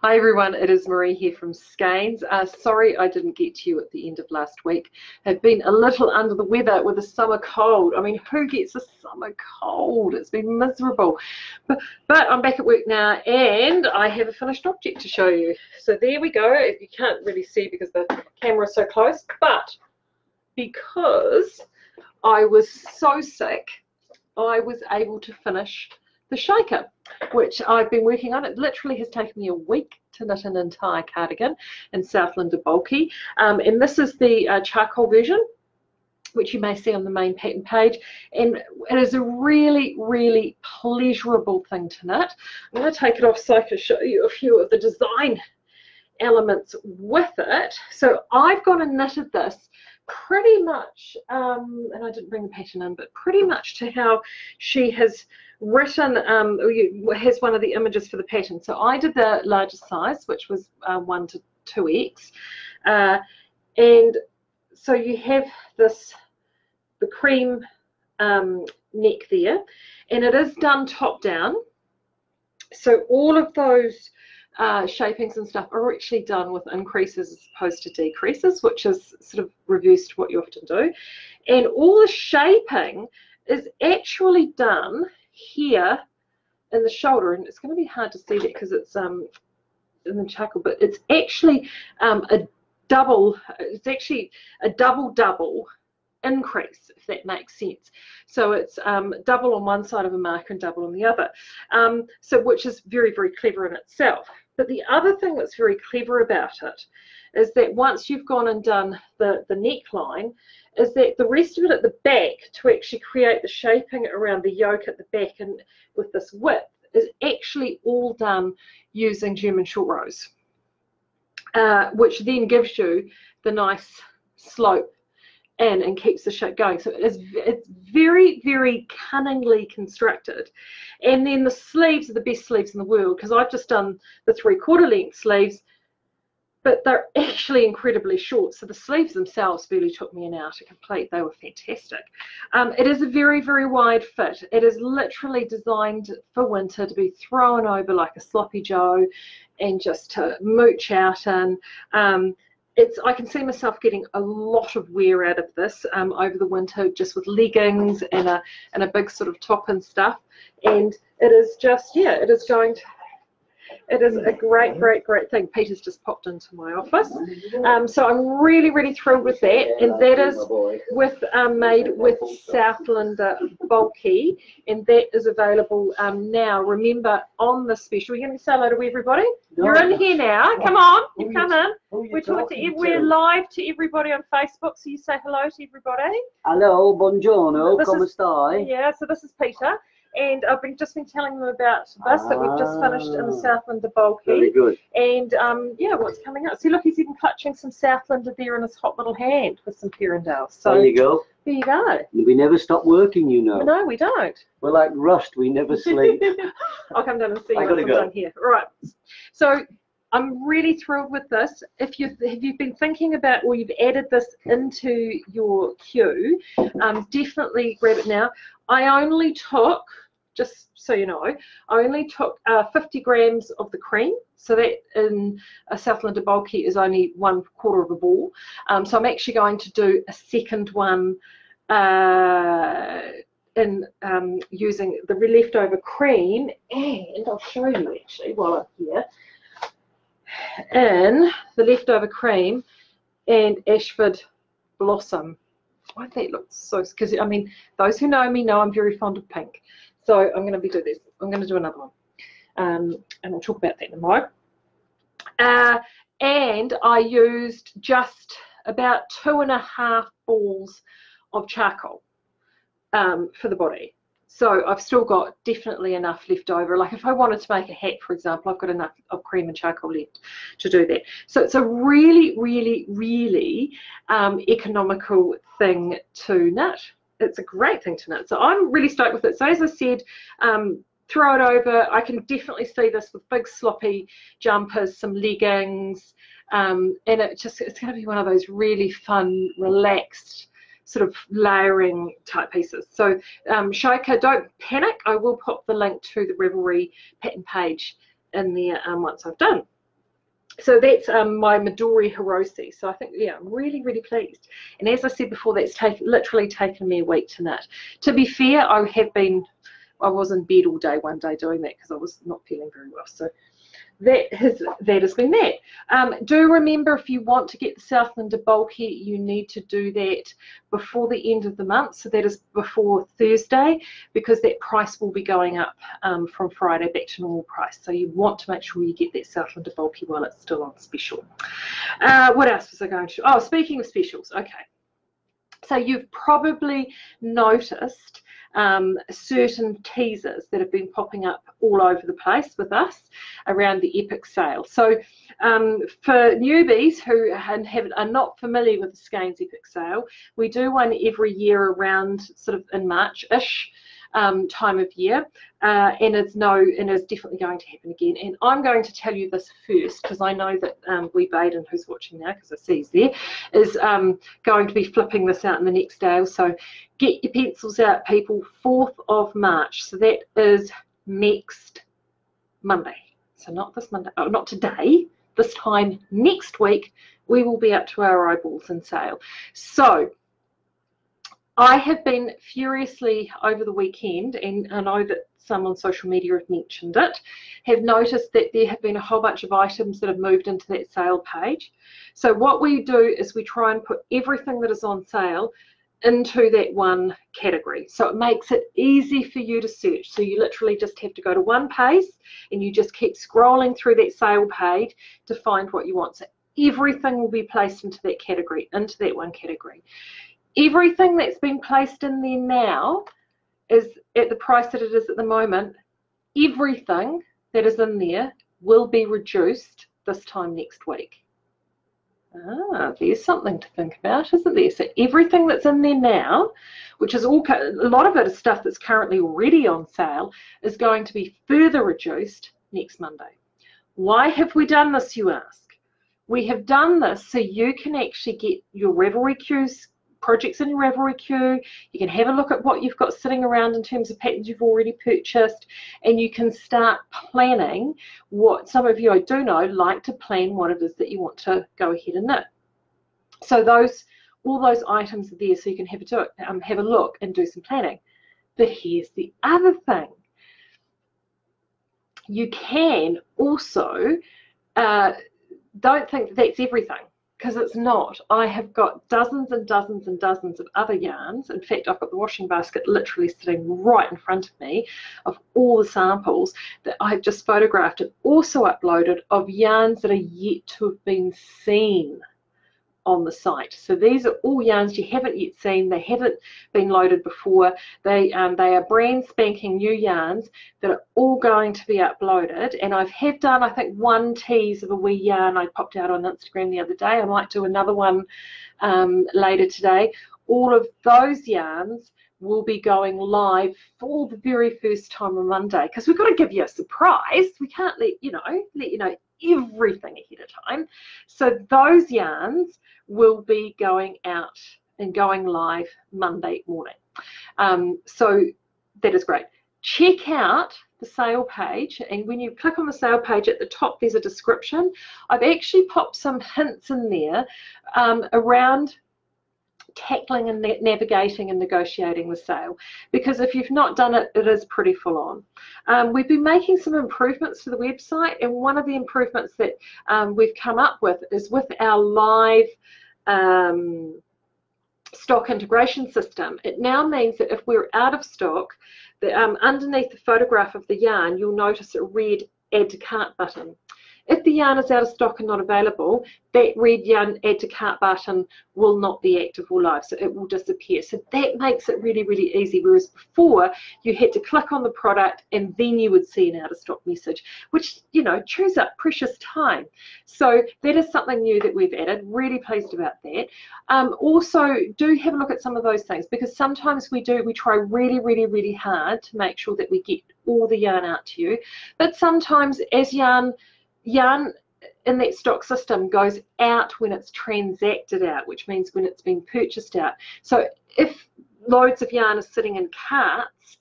Hi everyone, it is Marie here from Skeins. Sorry I didn't get to you at the end of last week. I've been a little under the weather with a summer cold. I mean, who gets a summer cold? It's been miserable. But I'm back at work now and I have a finished object to show you. So there we go. You can't really see because the camera is so close, but because I was so sick, I was able to finish the Chaika, which I've been working on. It literally has taken me a week to knit an entire cardigan in Southlander bulky, and this is the charcoal version, which you may see on the main pattern page, and it is a really pleasurable thing to knit. I'm going to take it off so I can show you a few of the design elements with it. So I've gone and knitted this pretty much, and I didn't bring the pattern in, but pretty much to how she has written, has one of the images for the pattern. So I did the largest size, which was 1 to 2x, and so you have this, the cream neck there, and it is done top down. So all of those shapings and stuff are actually done with increases as opposed to decreases, which is sort of reversed what you often do. And all the shaping is actually done here in the shoulder, and it's going to be hard to see that because it's in the charcoal, but it's actually a double increase, if that makes sense. So it's double on one side of a marker and double on the other, so which is very clever in itself. But the other thing that's very clever about it is that once you've gone and done the neckline, is that the rest of it at the back, to actually create the shaping around the yoke at the back and with this width, is actually all done using German short rows, which then gives you the nice slope and keeps the shape going. So it's very cunningly constructed. And then the sleeves are the best sleeves in the world, because I've just done the 3/4 length sleeves, but they're actually incredibly short. So the sleeves themselves barely took me an hour to complete. They were fantastic. It is a very wide fit. It is literally designed for winter to be thrown over like a sloppy joe and just to mooch out in. I can see myself getting a lot of wear out of this over the winter, just with leggings and a big sort of top and stuff. And it is just, yeah, it is a great thing. Peter's just popped into my office, so I'm really thrilled with that. And that is with made with Southlander bulky, and that is available now. Remember, on the special, you're going to say hello to everybody. You're in here now. Come on, you come in. We're live to everybody on Facebook, so you say hello to everybody. Hello, buongiorno, come stai? Yeah, so this is Peter. And I've just been telling them about this that we've just finished in the Southlander bulky. Very good. And yeah, what's coming up? See, look, he's even clutching some Southlander there in his hot little hand with some Perendale. So there you go. There you go. We never stop working, you know. No, we don't. We're like rust. We never sleep. I'll come down and see you once I'm done here. All right. So I'm really thrilled with this. If you've been thinking about, or you've added this into your queue, definitely grab it now. I only took, just so you know, I only took 50 grams of the cream. So that in a Southlander bulky is only 1/4 of a ball. So I'm actually going to do a second one in using the leftover cream, and I'll show you actually while I'm here, in the leftover cream and Ashford Blossom. Why that looks so, because I mean, those who know me know I'm very fond of pink. So I'm going to do this. I'm going to do another one, and we'll talk about that in a moment. And I used just about 2.5 balls of charcoal for the body. So I've still got definitely enough left over. Like if I wanted to make a hat, for example, I've got enough of cream and charcoal left to do that. So it's a really economical thing to knit. It's a great thing to knit. So I'm really stoked with it. So as I said, throw it over. I can definitely see this with big sloppy jumpers, some leggings, and it's going to be one of those really fun, relaxed, sort of layering type pieces. So Chaika, don't panic. I will pop the link to the Revelry pattern page in there once I've done. So that's my Midori Hirose. So I think, yeah, I'm really, really pleased. And as I said before, that's literally taken me a week to knit. To be fair, I was in bed all day one day doing that because I was not feeling very well. So that has been that. Do remember, if you want to get the Southlander bulky, you need to do that before the end of the month. So that is before Thursday, because that price will be going up from Friday back to normal price. So you want to make sure you get that Southlander bulky while it's still on special. What else was I going to? Oh, speaking of specials, okay. So you've probably noticed certain teasers that have been popping up all over the place with us around the Epic sale. So for newbies who are not familiar with the Skeins Epic sale, we do one every year around sort of in March-ish time of year, and it's definitely going to happen again. And I'm going to tell you this first because I know that Wee Baden, who's watching now because I see he's there, is going to be flipping this out in the next day or so. Get your pencils out, people. 4th of March, so that is next Monday. So not this Monday, oh, not today, this time next week, we will be up to our eyeballs in sale. So I have been furiously over the weekend, and I know that some on social media have mentioned it, have noticed that there have been a whole bunch of items that have moved into that sale page. So what we do is we try and put everything that is on sale into that one category. So it makes it easy for you to search. So you literally just have to go to one page and you just keep scrolling through that sale page to find what you want. So everything will be placed into that category, into that one category. Everything that's been placed in there now is at the price that it is at the moment. Everything that is in there will be reduced this time next week. There's something to think about, isn't there? So everything that's in there now, which is a lot of it is stuff that's currently already on sale, is going to be further reduced next Monday. Why have we done this, you ask? We have done this so you can actually get your Ravelry queues, projects in your Ravelry queue. You can have a look at what you've got sitting around in terms of patterns you've already purchased, and you can start planning what some of you, I do know, like to plan what it is that you want to go ahead and knit. So all those items are there so you can have a look and do some planning. But here's the other thing. You can also, don't think that that's everything, because it's not. I have got dozens and dozens and dozens of other yarns. In fact, I've got the washing basket literally sitting right in front of me of all the samples that I've just photographed and also uploaded of yarns that are yet to have been seen on the site. So these are all yarns you haven't yet seen. They haven't been loaded before. They are brand spanking new yarns that are all going to be uploaded. And I have done, I think, one tease of a wee yarn I popped out on Instagram the other day. I might do another one later today. All of those yarns will be going live for the very first time on Monday, because we've got to give you a surprise. We can't let you know everything ahead of time. So those yarns will be going out and going live Monday morning. So that is great. Check out the sale page, and when you click on the sale page at the top, there's a description. I've actually popped some hints in there around tackling and navigating and negotiating the sale, because if you've not done it, it is pretty full on. We've been making some improvements to the website, and one of the improvements that we've come up with is with our live stock integration system. It now means that if we're out of stock, underneath the photograph of the yarn, you'll notice a red add to cart button. If the yarn is out of stock and not available, that red yarn add to cart button will not be active or live, so it will disappear. So that makes it really, really easy, whereas before you had to click on the product and then you would see an out of stock message, which, you know, chews up precious time. So that is something new that we've added. Really pleased about that. Also, do have a look at some of those things, because sometimes we try really, really, really hard to make sure that we get all the yarn out to you, but sometimes as yarn in that stock system goes out when it's transacted out, which means when it's been purchased out. So if loads of yarn is sitting in carts,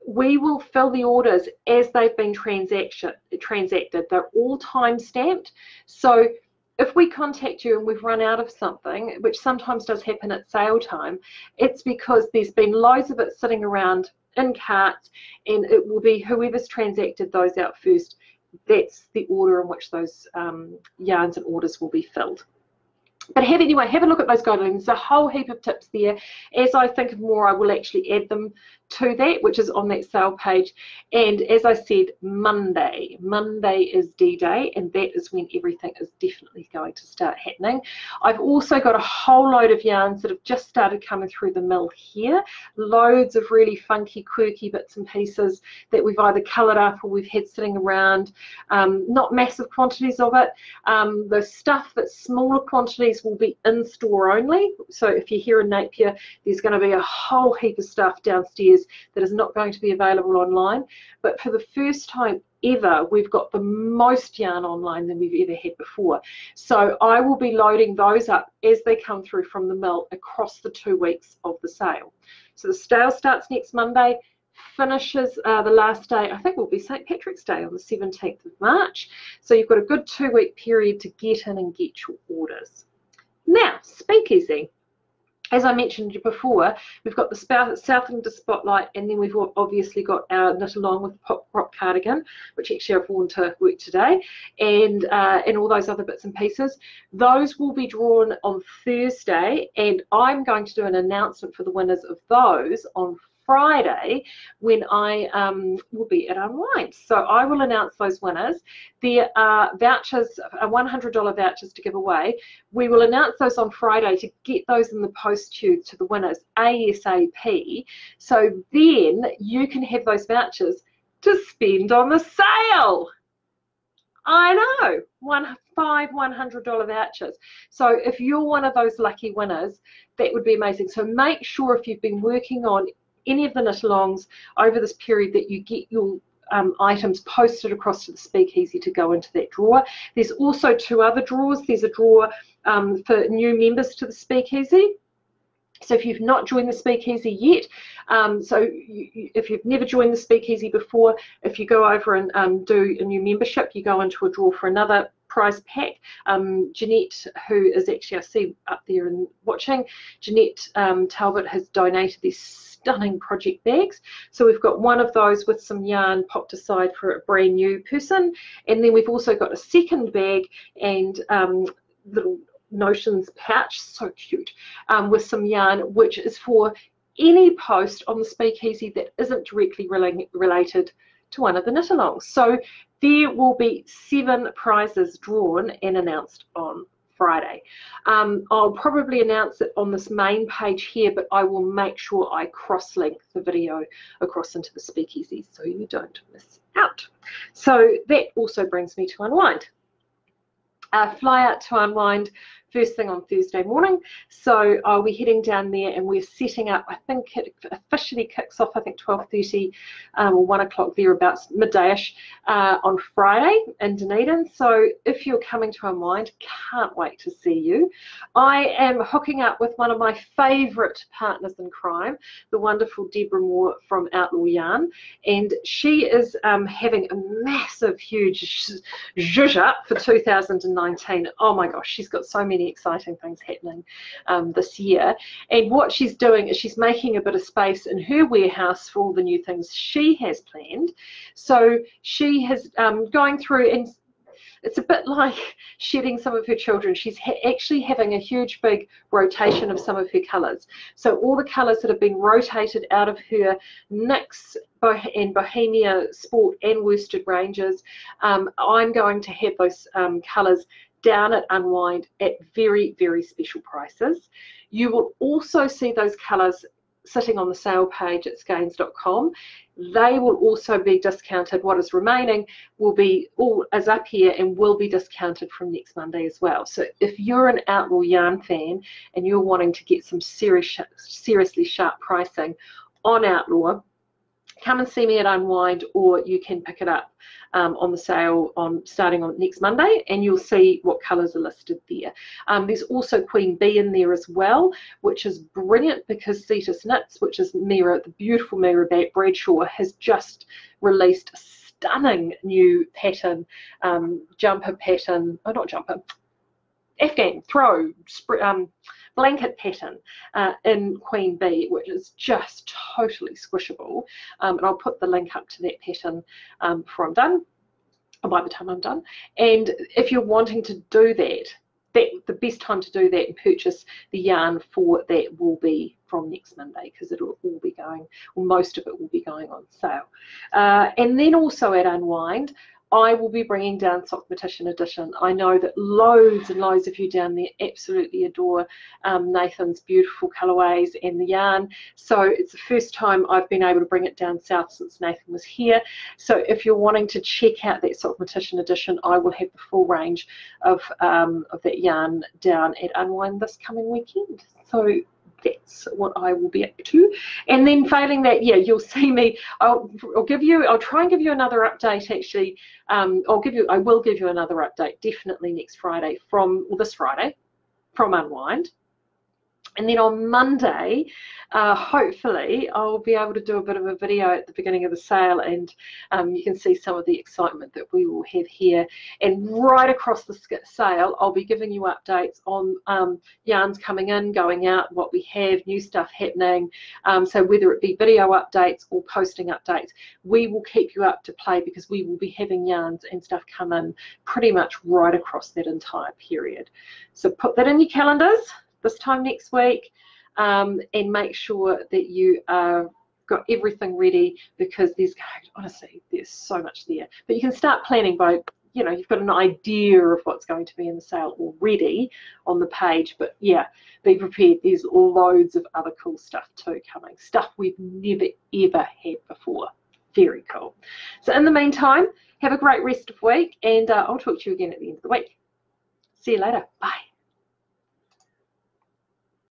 we will fill the orders as they've been transacted. They're all time stamped. So if we contact you and we've run out of something, which sometimes does happen at sale time, it's because there's been loads of it sitting around in carts, and it will be whoever's transacted those out first. That's the order in which those yarns and orders will be filled. But anyway, have a look at those guidelines. There's a whole heap of tips there. As I think of more, I will actually add them to that, which is on that sale page. And as I said, Monday is D-Day, and that is when everything is definitely going to start happening. I've also got a whole load of yarns that have just started coming through the mill here. Loads of really funky, quirky bits and pieces that we've either coloured up or we've had sitting around. Not massive quantities of it. The stuff that's smaller quantities will be in store only. So if you're here in Napier, there's going to be a whole heap of stuff downstairs that is not going to be available online. But for the first time ever, we've got the most yarn online than we've ever had before. So I will be loading those up as they come through from the mill across the 2 weeks of the sale. So the sale starts next Monday, finishes the last day, I think will be St. Patrick's Day on the 17th of March. So you've got a good 2-week period to get in and get your orders. Now, Speakeasy. As I mentioned before, we've got the Southlander Spotlight, and then we've obviously got our knit along with Pop Rock cardigan, which actually I've worn to work today, and all those other bits and pieces. Those will be drawn on Thursday, and I'm going to do an announcement for the winners of those on Friday when I will be at Unwind. So I will announce those winners. There are vouchers, $100 vouchers to give away. We will announce those on Friday to get those in the post to the winners ASAP. So then you can have those vouchers to spend on the sale. I know, five $100 vouchers. So if you're one of those lucky winners, that would be amazing. So make sure if you've been working on any of the knit-alongs over this period that you get your items posted across to the Speakeasy to go into that drawer. There's also 2 other drawers. There's a drawer for new members to the Speakeasy. So if you've not joined the Speakeasy yet, if you've never joined the Speakeasy before, if you go over and do a new membership, you go into a drawer for another prize pack. Jeanette, who is actually, I see up there and watching, Jeanette Talbot has donated these stunning project bags. So we've got one of those with some yarn popped aside for a brand new person, and then we've also got a second bag and little notions pouch, so cute, with some yarn, which is for any post on the Speakeasy that isn't directly related to one of the knit-alongs. So there will be 7 prizes drawn and announced on Friday. I'll probably announce it on this main page here, but I will make sure I cross-link the video across into the Speakeasy so you don't miss out. So that also brings me to Unwind. Fly out to Unwind first thing on Thursday morning. So I'll be heading down there and we're setting up, I think it officially kicks off, I think 12:30 or 1 o'clock thereabouts, midday-ish on Friday in Dunedin. So if you're coming to Unwind, can't wait to see you. I am hooking up with one of my favourite partners in crime, the wonderful Deborah Moore from Outlaw Yarn, and she is having a massive, huge zhuzh up for 2019. Oh my gosh, she's got so many exciting things happening this year, and what she's doing is she's making a bit of space in her warehouse for all the new things she has planned. So she has going through, and it's a bit like shedding some of her children. She's actually having a huge big rotation of some of her colours. So all the colours that have been rotated out of her Nyx and Bohemia Sport and worsted ranges, I'm going to have those colours down at Unwind at very, very special prices. You will also see those colours sitting on the sale page at skeins.com. They will also be discounted. What is remaining will be all as up here and will be discounted from next Monday as well. So if you're an Outlaw Yarn fan and you're wanting to get some seriously sharp pricing on Outlaw, come and see me at Unwind, or you can pick it up on the sale starting on next Monday, and you'll see what colours are listed there. There's also Queen Bee in there as well, which is brilliant because Cetus Knits, which is Mira, the beautiful Mira Bradshaw, has just released a stunning new pattern, jumper pattern, oh not jumper, Afghan throw, blanket pattern in Queen Bee, which is just totally squishable. And I'll put the link up to that pattern before I'm done, or by the time I'm done. And if you're wanting to do that, the best time to do that and purchase the yarn for that will be from next Monday, because it'll all be going, or most of it will be going on sale. And then also at Unwind, I will be bringing down Sock Petition Edition. I know that loads and loads of you down there absolutely adore Nathan's beautiful colourways and the yarn. So it's the first time I've been able to bring it down south since Nathan was here. So if you're wanting to check out that Sock Petition Edition, I will have the full range of that yarn down at Unwind this coming weekend. So that's what I will be up to. And then failing that, yeah, you'll see me. I'll try and give you another update actually. I will give you another update definitely next Friday this Friday from Unwind. And then on Monday, hopefully, I'll be able to do a bit of a video at the beginning of the sale, and you can see some of the excitement that we will have here. And right across the sale, I'll be giving you updates on yarns coming in, going out, what we have, new stuff happening. So whether it be video updates or posting updates, we will keep you up to play, because we will be having yarns and stuff come in pretty much right across that entire period. So put that in your calendars this time next week, and make sure that you got everything ready, because honestly, there's so much there. But you can start planning by, you've got an idea of what's going to be in the sale already on the page. But yeah, be prepared. There's loads of other cool stuff too coming. Stuff we've never ever had before. Very cool. So in the meantime, have a great rest of week, and I'll talk to you again at the end of the week. See you later. Bye.